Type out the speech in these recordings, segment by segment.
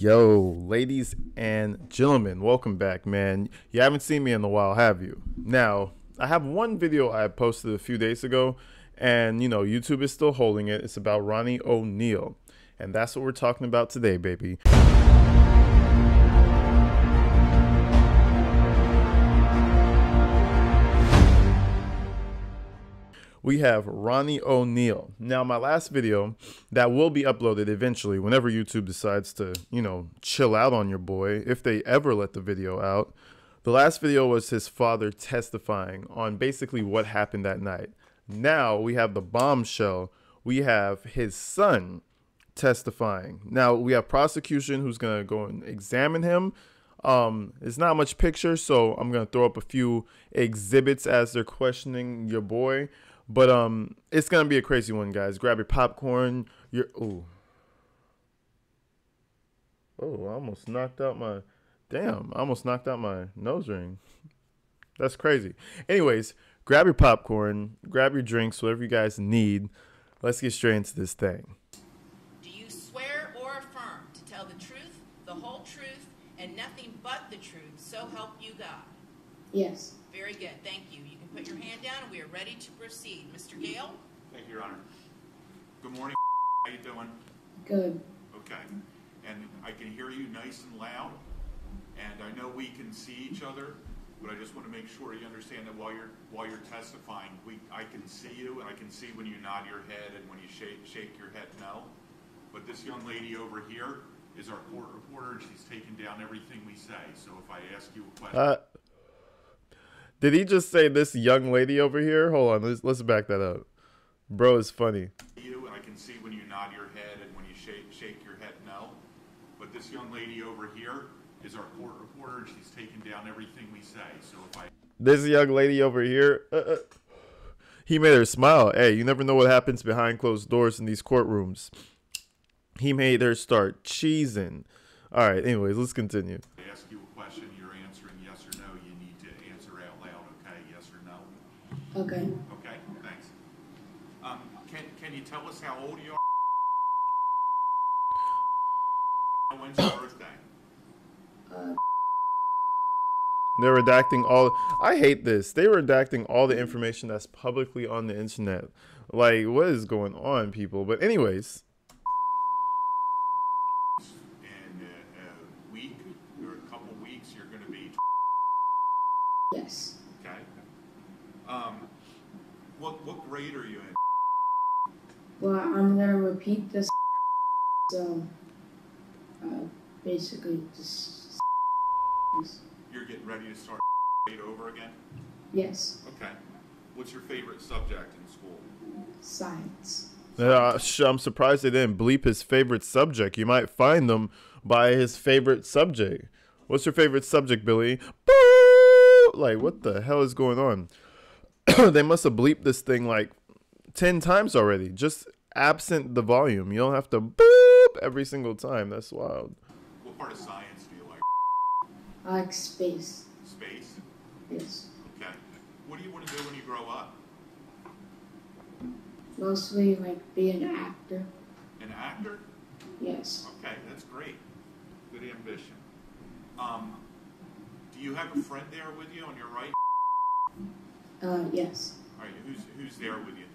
Yo, ladies and gentlemen, welcome back, man. You haven't seen me in a while, have you? Now, I have one video I posted a few days ago, and YouTube is still holding it. It's about Ronnie O'Neal, and that's what we're talking about today, baby. We have Ronnie O'Neal. Now, my last video that will be uploaded eventually whenever YouTube decides to, chill out on your boy, if they ever let the video out. The last video was his father testifying on basically what happened that night. Now we have the bombshell. We have his son testifying. Now we have prosecution who's going to go and examine him. It's not much picture, so I'm going to throw up a few exhibits as they're questioning your boy. But it's gonna be a crazy one, guys. Grab your popcorn. I almost knocked out my nose ring. That's crazy. Anyways, grab your popcorn, grab your drinks, whatever you guys need. Let's get straight into this thing. Do you swear or affirm to tell the truth, the whole truth, and nothing but the truth, so help you God? Yes. Very good. Thank you. You can put your hand down and we are ready to proceed. Mr. Gale? Thank you, Your Honor. Good morning. How you doing? Good. Okay. And I can hear you nice and loud. And I know we can see each other, but I just want to make sure you understand that while you're testifying, I can see you, and I can see when you nod your head and when you shake your head no. But this young lady over here is our court reporter, and she's taking down everything we say. So if I ask you a question... Did he just say this young lady over here? Hold on, let's back that up. Bro is funny. You, and I can see when you nod your head and when you shake your head no. But this young lady over here is our court reporter, and she's taking down everything we say. So if I... This young lady over here, he made her smile. Hey, you never know what happens behind closed doors in these courtrooms. He made her start cheesing. All right, anyways, let's continue. I ask you a question, you're answering yes or no. You need to answer out loud, okay? Yes or no? Okay. Okay, thanks. Can you tell us how old you are? When's your birthday? They're redacting all. I hate this. They're redacting all the information that's publicly on the internet. Like, what is going on, people? But anyways. In a week or a couple weeks, you're going to be... Yes. Okay. What grade are you in? Well, I'm gonna repeat this. So, basically, just. You're getting ready to start over again? Yes. Okay. What's your favorite subject in school? Science. I'm surprised they didn't bleep his favorite subject. You might find them by his favorite subject. What's your favorite subject, Billy? Boo! Like, what the hell is going on? They must have bleeped this thing like 10 times already. Just absent the volume. You don't have to boop every single time. That's wild. What part of science do you like? I like space. Space? Yes. Okay. What do you want to do when you grow up? Mostly like be an actor. An actor? Yes. Okay, that's great. Good ambition. Do you have a friend there with you on your right? Yes. All right, who's there with you?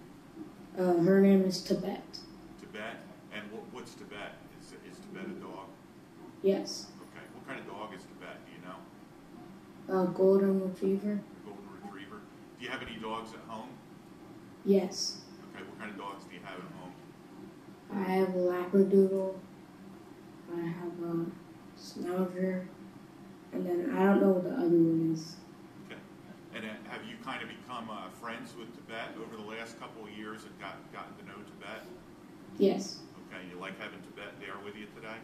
Her name is Tibet. Tibet? And what's Tibet? Is Tibet a dog? Yes. Okay. What kind of dog is Tibet? Do you know? Golden Retriever. Golden Retriever. Do you have any dogs at home? Yes. Okay. What kind of dogs do you have at home? I have a Labradoodle. I have a Schnauzer. And then I don't know what the other one is. Okay. And have you kind of become friends with Tibet over the last couple of years and gotten to know Tibet? Yes. Okay. You like having Tibet there with you today?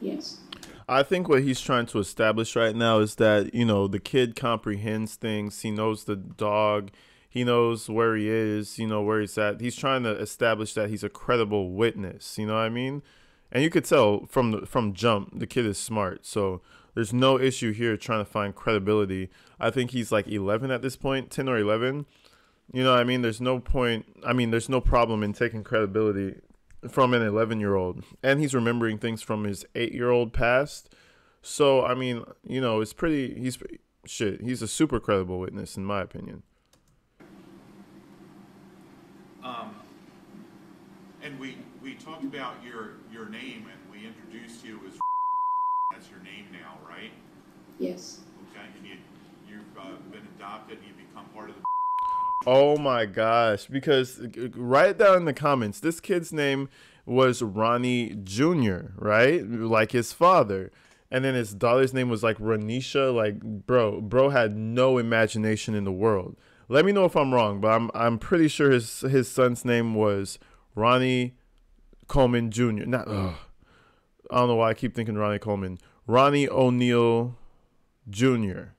Yes. I think what he's trying to establish right now is that, the kid comprehends things. He knows the dog. He knows where he is, where he's at. He's trying to establish that he's a credible witness. You know what I mean? And you could tell from jump, the kid is smart. So there's no issue here trying to find credibility. I think he's like 11 at this point, 10 or 11. You know what I mean? There's no point. I mean, there's no problem in taking credibility from an 11-year-old, and he's remembering things from his 8-year-old past. So I mean, you know, it's pretty. He's a super credible witness in my opinion. And we talked about your name, and we introduced you as that's your name now, right? Yes. Okay, and you've been adopted, and you become part of the. Oh my gosh! Because write it down in the comments. This kid's name was Ronnie Jr., right? Like his father. And then his daughter's name was like Ronisha. Like, bro had no imagination in the world. Let me know if I'm wrong, but I'm pretty sure his son's name was Ronnie Coleman Jr. Not, ugh. I don't know why I keep thinking Ronnie Coleman. Ronnie O'Neal Jr.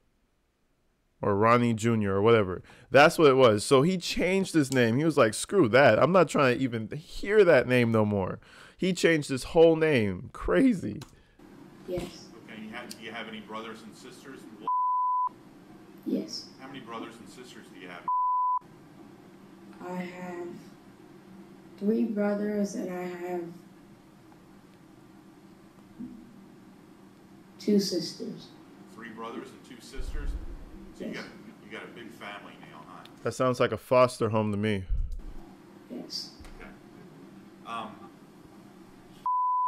or Ronnie Jr. or whatever. That's what it was. So he changed his name. He was like, screw that. I'm not trying to even hear that name no more. He changed his whole name. Crazy. Yes. Okay, do you have any brothers and sisters? Yes. How many brothers and sisters do you have? I have 3 brothers and I have 2 sisters. 3 brothers and 2 sisters? So Yes. you got a big family now, huh? That sounds like a foster home to me. Yes. Okay.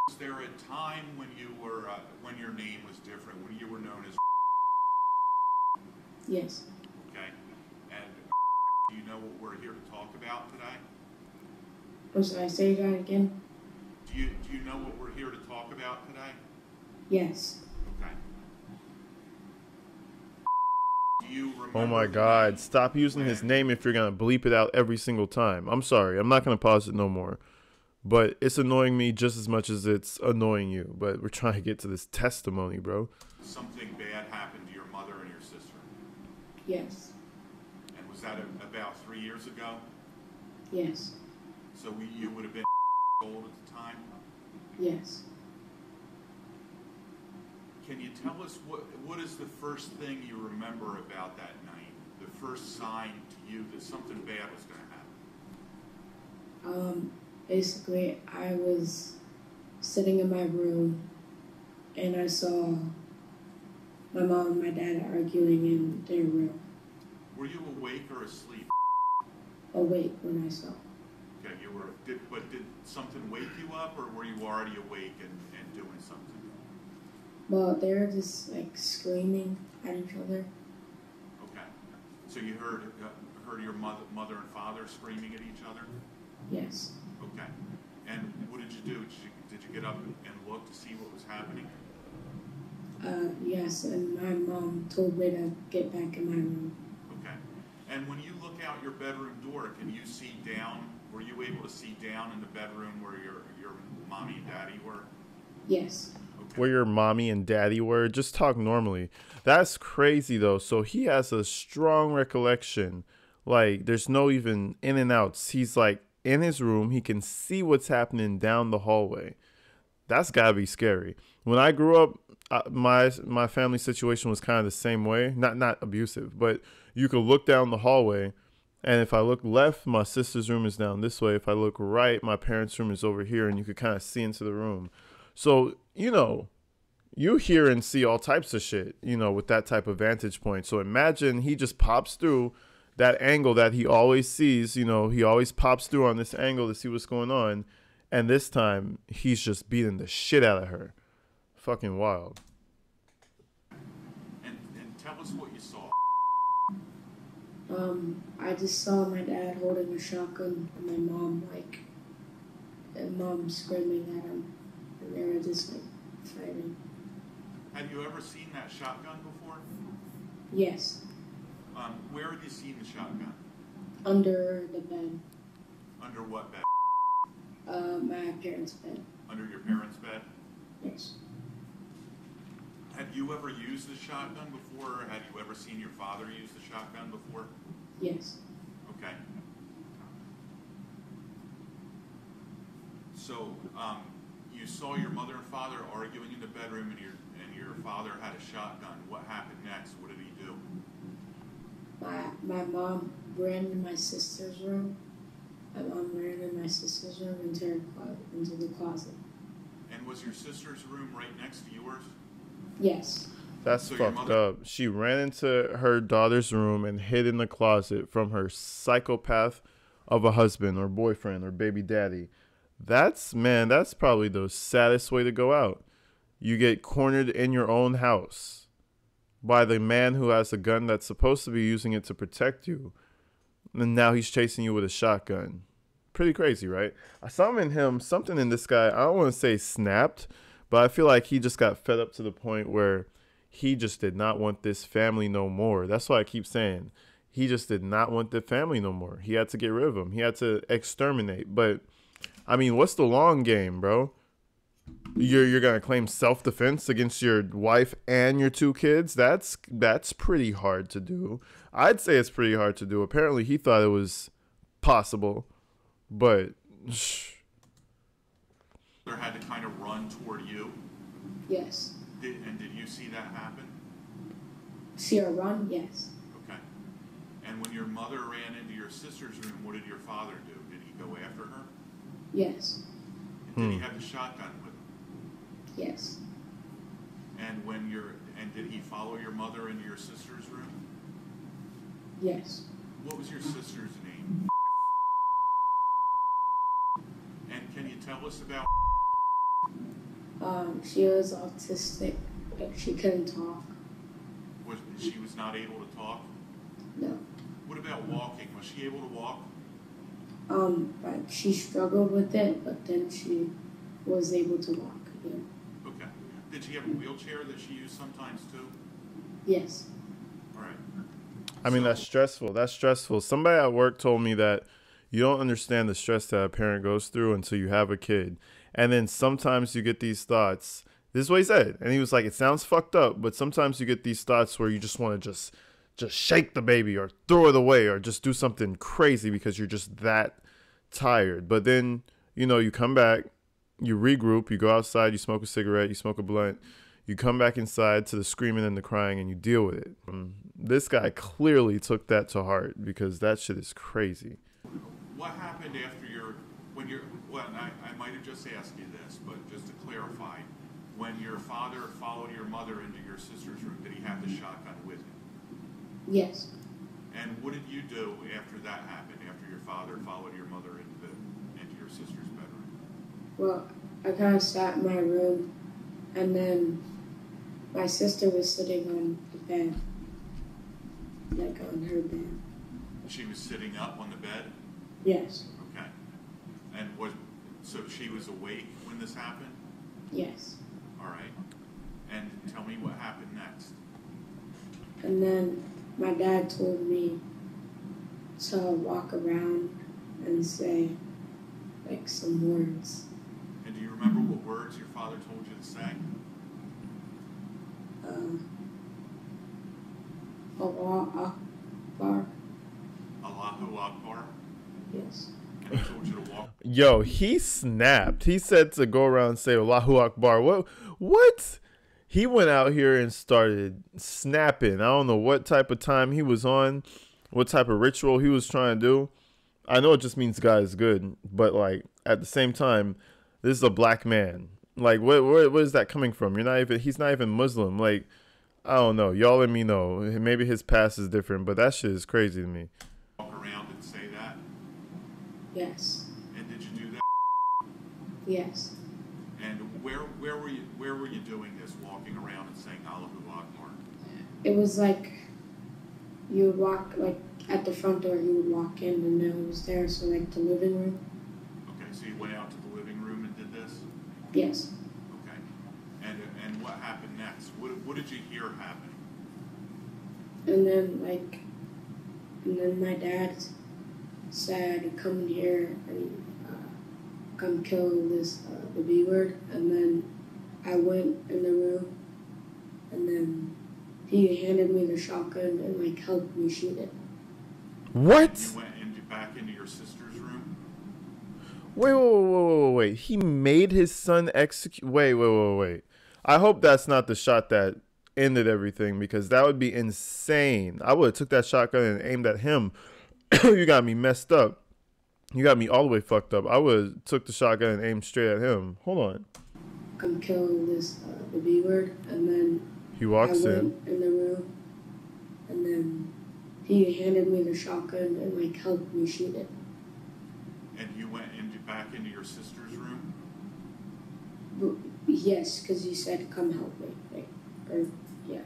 Was there a time when you were when your name was different, when you were known as? Yes. Okay. And do you know what we're here to talk about today? Oh, should I say that again? Do you know what we're here to talk about today? Yes. Okay. Do you remember? Oh my God. Stop using his name if you're going to bleep it out every single time. I'm sorry. I'm not going to pause it no more. But it's annoying me just as much as it's annoying you. But we're trying to get to this testimony, bro. Something bad happened to your mother and your sister. Yes. And was that about 3 years ago? Yes. So you would have been old at the time? Yes. Can you tell us what is the first thing you remember about that night? The first sign to you that something bad was going to happen? Basically, I was sitting in my room and I saw my mom and my dad arguing in their room. Were you awake or asleep? Awake when I saw. Okay, you were. Did something wake you up, or were you already awake and doing something? Well, they were just like screaming at each other. Okay, so you heard your mother and father screaming at each other. Yes. Okay, and what did you do? Did you get up and look to see what was happening? Yes, and my mom told me to get back in my room. Okay, and when you look out your bedroom door, can you see down? Were you able to see down in the bedroom where your mommy and daddy were? Yes. Okay. Where your mommy and daddy were. Just talk normally. That's crazy though. So he has a strong recollection. Like there's no even in and outs. He's like in his room. He can see what's happening down the hallway. That's gotta be scary. When I grew up, my family situation was kind of the same way. Not abusive, but you could look down the hallway, and if I look left, my sister's room is down this way. If I look right, my parents' room is over here, and you could kind of see into the room. So, you know, you hear and see all types of shit, you know, with that type of vantage point. So imagine he just pops through that angle that he always sees, you know, he always pops through on this angle to see what's going on. And this time he's just beating the shit out of her. Fucking wild. And tell us what you saw. I just saw my dad holding a shotgun and my mom screaming at him, and they were just like fighting. Have you ever seen that shotgun before? Yes. Where have you seen the shotgun? Under the bed. Under what bed? My parents' bed. Under your parents' bed? Yes. Have you ever used the shotgun before, or have you ever seen your father use the shotgun before? Yes. Okay. So, you saw your mother and father arguing in the bedroom, and your father had a shotgun. What happened next? What did he do? My mom ran to my sister's room My mom ran in my sister's room into the closet. And was your sister's room right next to yours? Yes. That's So your fucked mother- up. She ran into her daughter's room and hid in the closet from her psychopath of a husband or boyfriend or baby daddy. That's probably the saddest way to go out. You get cornered in your own house by the man who has a gun that's supposed to be using it to protect you. And now he's chasing you with a shotgun. Pretty crazy, right? Something in this guy, I don't want to say snapped, but I feel like he just got fed up to the point where he just did not want this family no more. That's why I keep saying he just did not want the family no more. He had to get rid of them. He had to exterminate. But, I mean, what's the long game, bro? You're going to claim self-defense against your wife and your 2 kids? That's pretty hard to do. I'd say it's pretty hard to do. Apparently, he thought it was possible. But Mother had to kind of run toward you. Yes. Did you see that happen? See her run? Yes. Okay. And when your mother ran into your sister's room, what did your father do? Did he go after her? Yes. And did he have the shotgun with him? Yes. And did he follow your mother into your sister's room? Yes. What was your sister's name? And can you tell us about? She was autistic. Like, she couldn't talk. She was not able to talk? No. What about walking? Was she able to walk? Like, she struggled with it, but then she was able to walk again. Okay. Did she have a wheelchair that she used sometimes too? Yes. All right. I mean, that's stressful. That's stressful. Somebody at work told me that you don't understand the stress that a parent goes through until you have a kid. And then sometimes you get these thoughts. This is what he said. And he was like, it sounds fucked up, but sometimes you get these thoughts where you just want to just shake the baby or throw it away or just do something crazy because you're just that tired. But then, you come back, you regroup, you go outside, you smoke a cigarette, you smoke a blunt, you come back inside to the screaming and the crying and you deal with it. This guy clearly took that to heart because that shit is crazy. What happened after I might have just asked you this, but just to clarify, when your father followed your mother into your sister's room, did he have the shotgun with him? Yes. And what did you do after that happened, after your father followed your mother into your sister's bedroom? Well, I kind of sat in my room, and then my sister was sitting on the bed, like on her bed. She was sitting up on the bed? Yes. Okay. And so she was awake when this happened? Yes. All right. And tell me what happened next. And then my dad told me to walk around and say, like, some words. And do you remember what words your father told you to say? Allah Akbar. Allahu Akbar? Yes. And he told you to walk. Yo, he snapped. He said to go around and say Allahu Akbar. What? He went out here and started snapping. I don't know what type of time he was on, what type of ritual he was trying to do. I know it just means God is good, but like at the same time, this is a black man. Like what is that coming from? He's not even Muslim. Like, I don't know. Y'all let me know. Maybe his past is different, but that shit is crazy to me. Walk around and say that? Yes. And did you do that? Yes. And where were you doing this, walking around and saying Allahu Akbar? It was like you would walk, like, at the front door, you would walk in and then it was there, so like the living room. Okay, so you went out to the living room and did this? Yes. Okay. And what happened next? What did you hear happen? And then my dad said, come here and come kill the B word. And then I went in the room and then he handed me the shotgun and like helped me shoot it. What? You went back into your sister's room? Wait. He made his son execute. Wait. I hope that's not the shot that ended everything because that would be insane. I would have took that shotgun and aimed at him. You got me messed up. You got me all the way fucked up. I would have took the shotgun and aimed straight at him. Hold on. Come kill this the B word, and then He I walks in. went in the room, and then he handed me the shotgun and like helped me shoot it. And you went back into your sister's room? But, yes, because he said, "Come help me." Like, or yeah.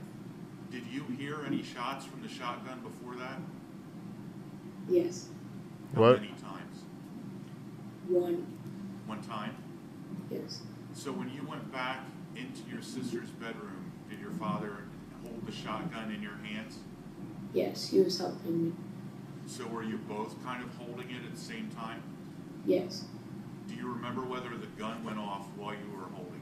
Did you hear any shots from the shotgun before that? Yes. How What? many times? One. One time? Yes. So when you went back into your sister's bedroom, did your father hold the shotgun in your hands? Yes, he was helping me. So were you both kind of holding it at the same time? Yes. Do you remember whether the gun went off while you were holding it?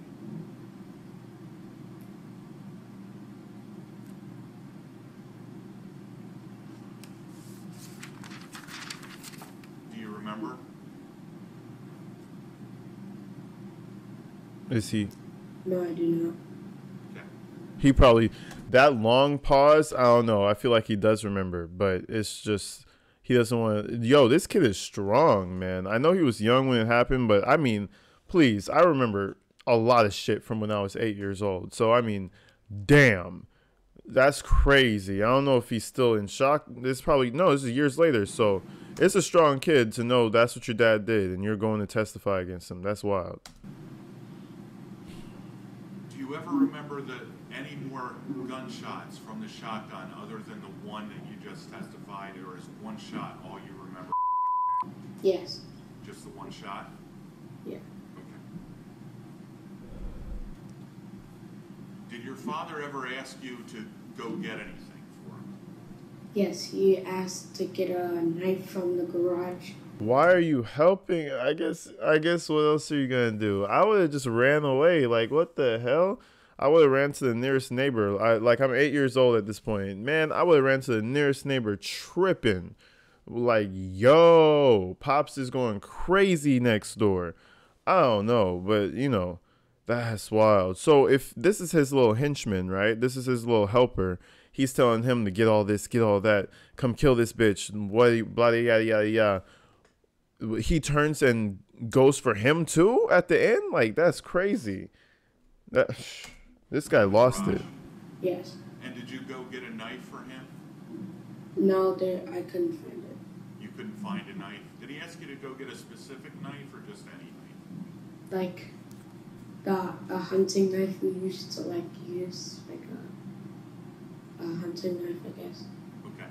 Do you remember? Is he? No, I do not. Okay. He probably, that long pause, I don't know. I feel like he does remember, but it's just, he doesn't want to. Yo, this kid is strong, man. I know he was young when it happened, but I mean, please, I remember a lot of shit from when I was 8 years old. So, I mean, damn. That's crazy. I don't know if he's still in shock. This is years later. So, it's a strong kid to know that's what your dad did, and you're going to testify against him. That's wild. Do you ever remember any more gunshots from the shotgun other than the one that you just testified, or is one shot all you remember? Yes. Just the one shot? Yeah. Okay. Did your father ever ask you to go get anything for him? Yes, he asked to get a knife from the garage. Why are you helping? I guess what else are you gonna do? I would have just ran away. Like, what the hell? I would have ran to the nearest neighbor. I'm 8 years old at this point. Man, I would have ran to the nearest neighbor tripping. Like, yo, Pops is going crazy next door. I don't know, but that's wild. So if this is his little henchman, right? This is his little helper. He's telling him to get all this, get all that, come kill this bitch, what, blah, yada, yada, yada. He turns and goes for him too at the end. Like, that's crazy. This guy lost it. Yes. And did you go get a knife for him? No, I couldn't find it. You couldn't find a knife. Did he ask you to go get a specific knife or just any knife? Like a hunting knife we used to use, like a hunting knife, I guess. Okay.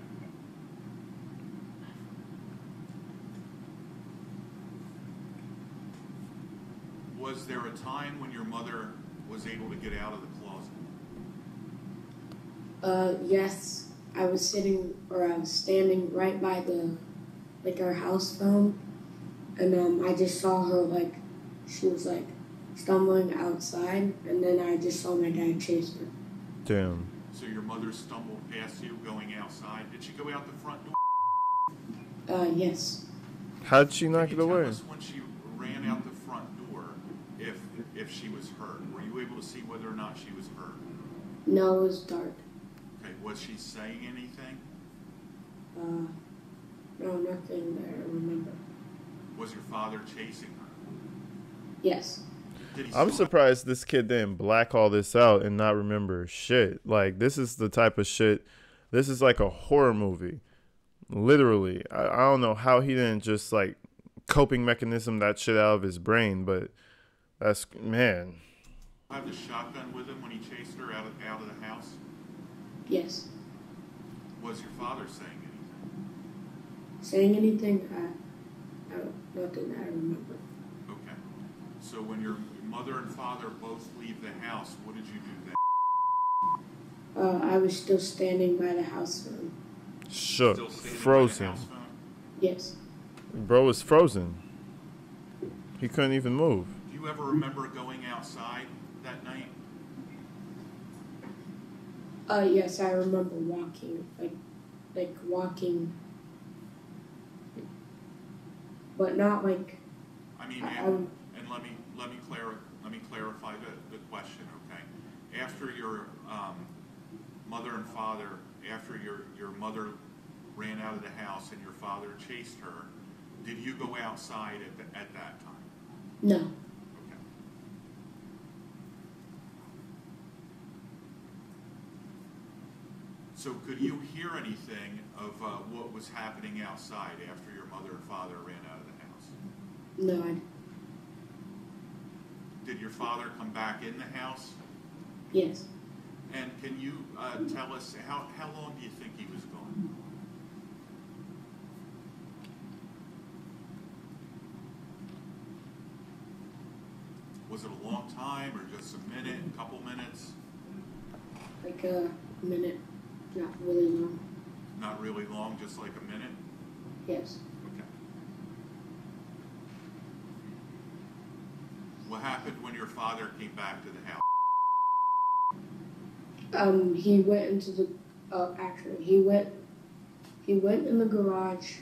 Was there a time when your mother was able to get out of the closet? Yes. I was standing right by our house phone, and I just saw her, she was stumbling outside, and then I just saw my dad chase her. Damn. So your mother stumbled past you going outside. Did she go out the front door? Yes. How'd she knock it Can you away? tell us when she ran out the front door, if she was hurt? Were you able to see whether or not she was hurt? No, it was dark. Okay, was she saying anything? No, nothing that I remember. Was your father chasing her? Yes. Did he I'm still surprised this kid didn't black all this out and not remember shit. Like, this is the type of shit. This is like a horror movie. Literally. I don't know how he didn't just coping mechanism that shit out of his brain, but that's, man. have the shotgun with him when he chased her out of the house? Yes. Was your father saying anything? Saying anything? Nothing that I remember. Okay. So when your mother and father both leave the house, what did you do then? I was still standing by the house phone. Shook. Still standing by the Frozen. house phone? Yes. Bro was frozen. He couldn't even move. Do you ever remember going outside that night? Yes, I remember walking, walking, but not like. I mean, and let me clarify the question, okay? After your mother and father, after your mother ran out of the house and your father chased her, Did you go outside at that time? No. Okay. So could you hear anything of what was happening outside after your mother and father ran out of the house? No, Did your father come back in the house? yes. And can you tell us how long do you think he was gone? Was it a long time or just a minute, a couple minutes? Like a minute, not really long. Not really long, just like a minute? Yes. Okay. What happened when your father came back to the house? He went into the, actually, he went in the garage.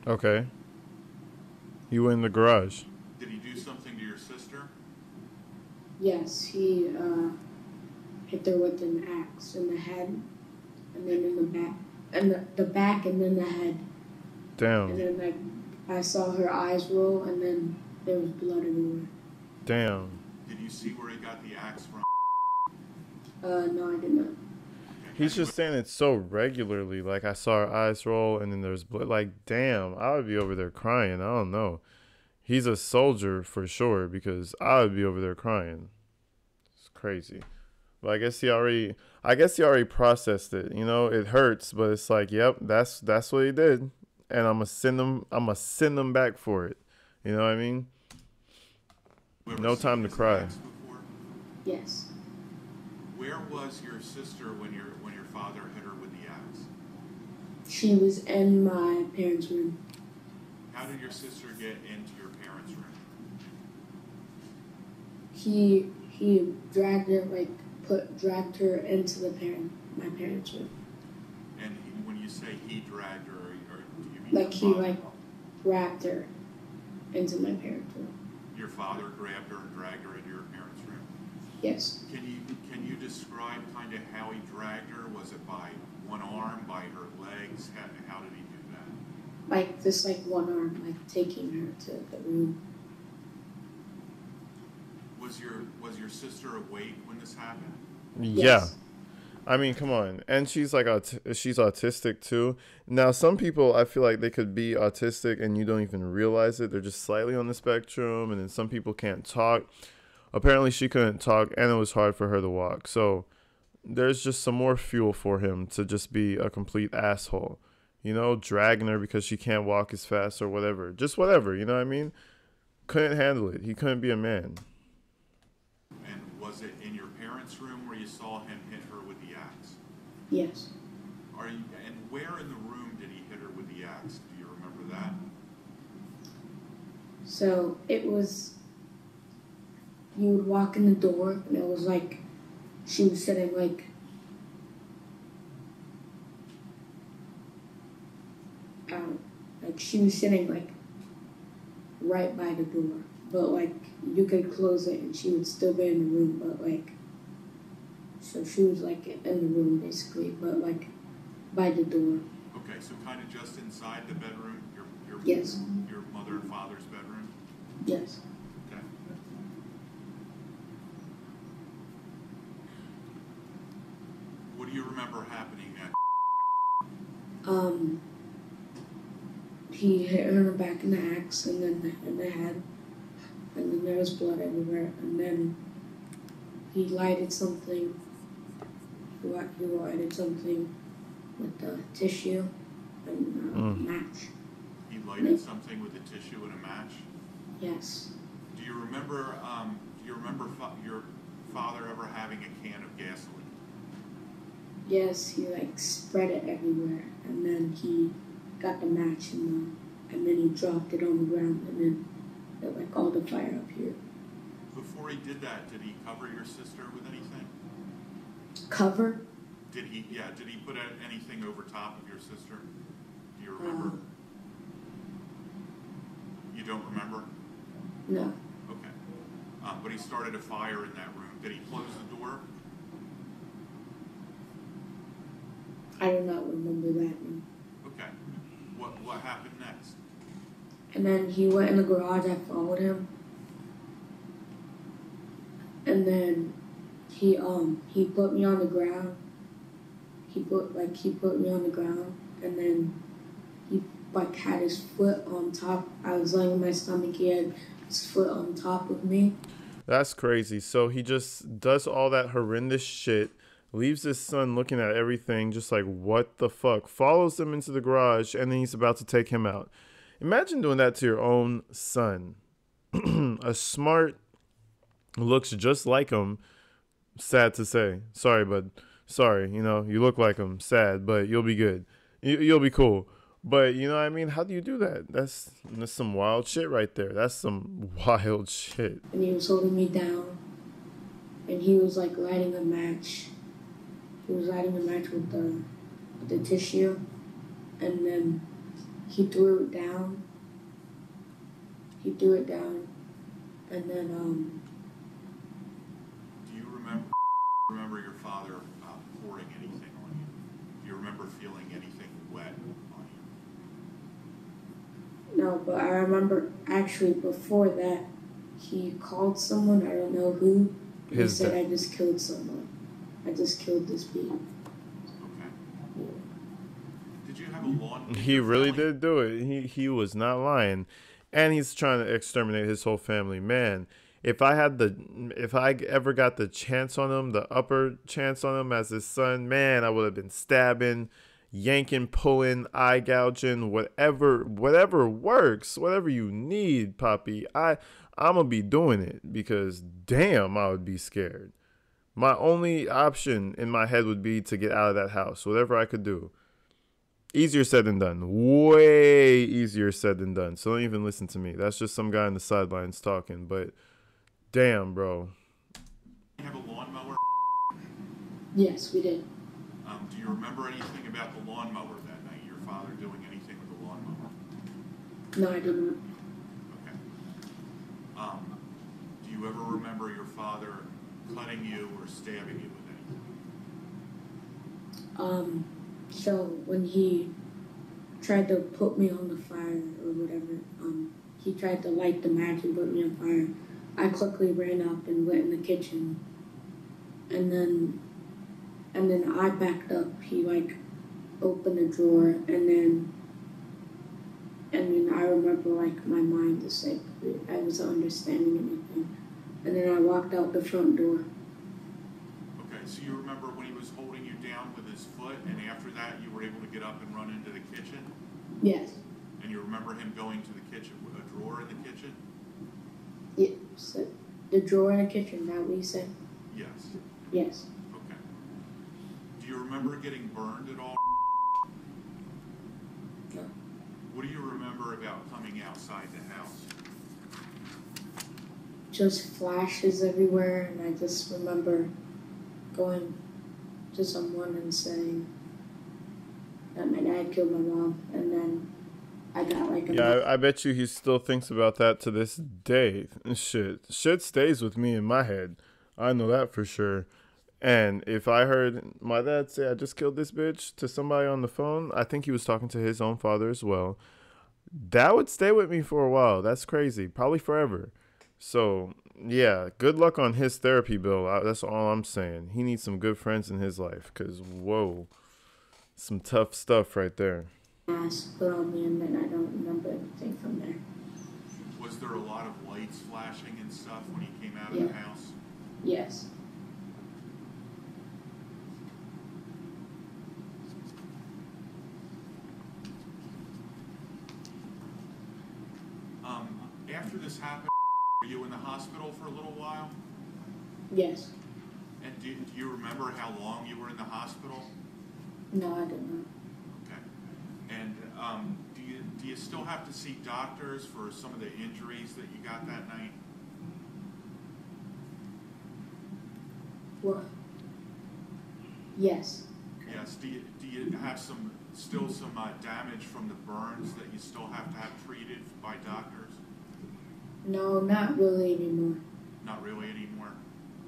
Okay. You went in the garage. Did he do something to your sister? Yes, he, hit her with an axe in the head, and then in the back, and the back, and then the head. And Damn. then, like, I saw her eyes roll, and then there was blood everywhere. Damn. Did you see where he got the axe from? No, I did not. He's just saying it so regularly. Like, I saw her eyes roll and then there's blood. Like, damn, I would be over there crying. I don't know. He's a soldier for sure because I would be over there crying. It's crazy. But I guess he already processed it. You know, it hurts, but it's like, yep, that's what he did. And I'm gonna send him back for it. You know what I mean? You ever No seen time to his cry. axe before? Yes. Where was your sister when your father hit her with the axe? She was in my parents' room. How did your sister get into your parents' room? He dragged her, like, dragged her into my parents' room. And when you say he dragged her, or do you mean Like, your he, father? like, grabbed her into my parents' room. Your father grabbed her and dragged her into your parents' room? Yes. Can you describe kind of how he dragged her? Was it by one arm, by her legs? How did he do that? Like, just, like, one arm, like, taking her to the room. Was your sister awake when this happened? Yeah. Yes. I mean, come on. And she's like, she's autistic too. Now, some people, I feel like they could be autistic and you don't even realize it. They're just slightly on the spectrum. And then some people can't talk. Apparently, she couldn't talk and it was hard for her to walk. So there's just some more fuel for him to just be a complete asshole. You know, dragging her because she can't walk as fast or whatever. Just whatever, you know what I mean? Couldn't handle it. He couldn't be a man. And was it in your parents' room where you saw him hit her with the axe? Yes. And where in the room did he hit her with the axe? Do you remember that? So it was, you would walk in the door, and it was like, she was sitting like, like she was sitting like right by the door, but like you could close it and she would still be in the room, but like, so she was like in the room basically, but like by the door. Okay, so kind of just inside the bedroom, Yes. Your mother and father's bedroom? Yes. Okay. What do you remember happening next? He hit her in the back in the axe and then in the head, and then there was blood everywhere, and then he lighted something. He lighted something with the tissue and match. He lighted something with a tissue and a match? Yes. Do you remember your father ever having a can of gasoline? Yes, he like spread it everywhere, and then he got the match and then he dropped it on the ground, and then it like all the fire up here. Before he did that, did he cover your sister with anything? Cover? Did he put anything over top of your sister? Do you remember? You don't remember? No. Okay. But he started a fire in that room. Did he close the door? I do not remember that, no. Okay. What happened next? And then he went in the garage, I followed him. And then he put me on the ground. He put me on the ground, and then he like had his foot on top. I was laying on my stomach, he had his foot on top of me. That's crazy. So he just does all that horrendous shit, leaves his son looking at everything, just like, what the fuck? Follows him into the garage, and then he's about to take him out. Imagine doing that to your own son. A smart, looks just like him. Sad to say. Sorry, bud. Sorry, you know, you look like him. Sad, but you'll be good. You'll be cool. But, you know what I mean? How do you do that? That's some wild shit right there. That's some wild shit. And he was holding me down, and he was like lighting a match. He was lighting a match with the tissue, and then he threw it down. And then Do you remember your father pouring anything on you? Do you remember feeling anything wet on you? no, but I remember actually before that, he called someone, I don't know who. He said, I just killed someone. I just killed this bee. Okay. Did you have a lawn? He really did do it. He was not lying. And he's trying to exterminate his whole family. Man, if I ever got the chance on him, the upper chance on him as his son, man, I would have been stabbing, yanking, pulling, eye gouging, whatever works, whatever you need, Poppy. I'm gonna be doing it, because damn, I would be scared. My only option in my head would be to get out of that house, whatever I could do. Easier said than done. Way easier said than done. So don't even listen to me. That's just some guy on the sidelines talking. But damn, bro. You have a lawnmower? Yes, we did. Do you remember anything about the lawnmower that night? Your father doing anything with the lawnmower? No, I didn't. Okay. Do you ever remember your father cutting you or stabbing you with anything? So when he tried to put me on the fire or whatever, he tried to light the match and put me on fire. I quickly ran up and went in the kitchen, and then I backed up. He like opened a drawer, and then I remember like my mind is like I wasn't understanding anything, and then I walked out the front door. Okay, so you remember when he was holding you down with his foot, and after that you were able to get up and run into the kitchen? Yes. And you remember him going to the kitchen with a drawer in the kitchen? Yes. The drawer in the kitchen, that what you said? Yes. Yes. Okay. Do you remember getting burned at all? No. What do you remember about coming outside the house? Just flashes everywhere, and I just remember going to someone and saying that my dad killed my mom, and then I got like a... Yeah, I bet you he still thinks about that to this day. Shit stays with me in my head. I know that for sure. And if I heard my dad say, I just killed this bitch to somebody on the phone, I think he was talking to his own father as well. That would stay with me for a while. That's crazy. Probably forever. So, yeah, good luck on his therapy bill. That's all I'm saying. He needs some good friends in his life, because, whoa, some tough stuff right there. Mask put on me, and then I don't remember anything from there. Was there a lot of lights flashing and stuff when he came out of the house? Yes. After this happened, were you in the hospital for a little while? Yes. And do you remember how long you were in the hospital? No, I don't know. Okay. And do you still have to see doctors for some of the injuries that you got that night? What? Yes. Yes. Do you have still some damage from the burns that you still have to have treated by doctors? No, not really anymore. Not really anymore.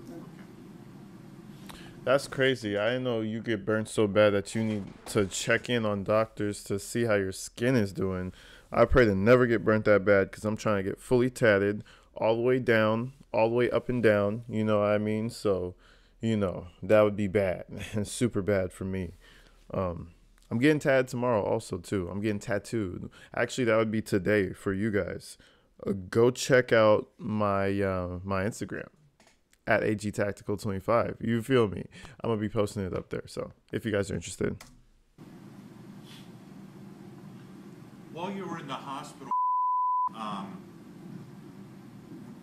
No. Okay. That's crazy. I didn't know you get burnt so bad that you need to check in on doctors to see how your skin is doing. I pray to never get burnt that bad because I'm trying to get fully tatted all the way down, all the way up and down. You know what I mean? So, that would be bad and super bad for me. I'm getting tatted tomorrow also too. I'm getting tattooed. Actually, that would be today for you guys. Go check out my my Instagram at agtactical25. You feel me? I'm gonna be posting it up there. So if you guys are interested. While you were in the hospital,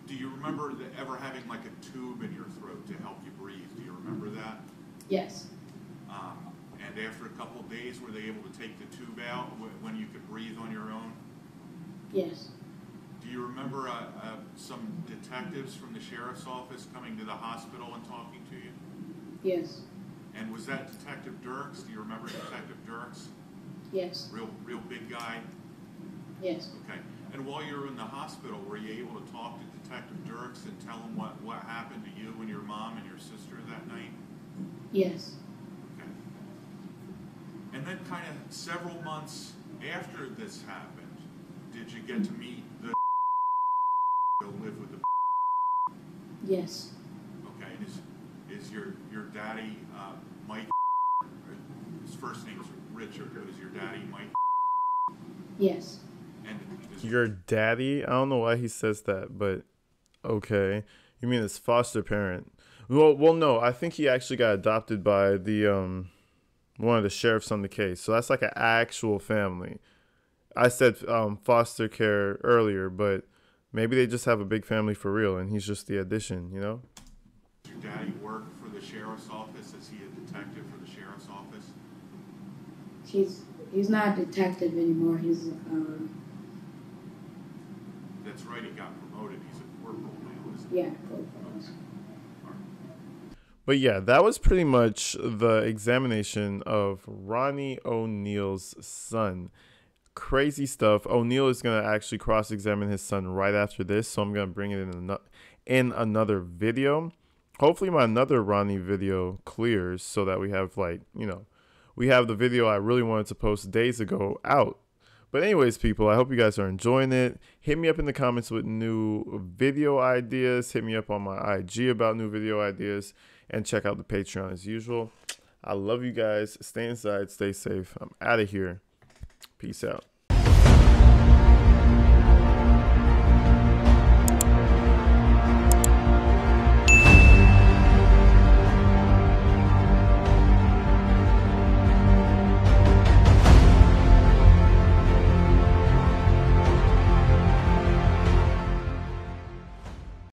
do you remember ever having like a tube in your throat to help you breathe? Do you remember that? Yes. And after a couple of days, were they able to take the tube out when you could breathe on your own? Yes. Do you remember some detectives from the sheriff's office coming to the hospital and talking to you? Yes. And was that Detective Dirks? Do you remember Detective Dirks? Yes. Real big guy? Yes. Okay. And while you were in the hospital, were you able to talk to Detective Dirks and tell him what happened to you and your mom and your sister that night? Yes. Okay. And then kind of several months after this happened, did you get to meet the live with the Yes. Okay, and is your daddy Mike? His first name is Richard. Is your daddy Mike? Yes. And Your daddy? I don't know why he says that, but okay. You mean his foster parent? Well, no. I think he actually got adopted by the one of the sheriffs on the case. So that's like an actual family. I said foster care earlier, but maybe they just have a big family for real, and he's just the addition, you know? Does your daddy work for the sheriff's office? Is he a detective for the sheriff's office? He's not a detective anymore. He's That's right, he got promoted. He's a corporal now, isn't he? yeah, corporal. But yeah, that was pretty much the examination of Ronnie O'Neal's son. Crazy stuff. O'Neal is going to actually cross-examine his son right after this, so I'm going to bring it in another video. Hopefully my another Ronnie video clears so that we have we have the video I really wanted to post days ago out. But anyways, people, I hope you guys are enjoying it. Hit me up in the comments with new video ideas. Hit me up on my IG about new video ideas. And check out the Patreon as usual. I love you guys. Stay inside. Stay safe. I'm out of here. Peace out.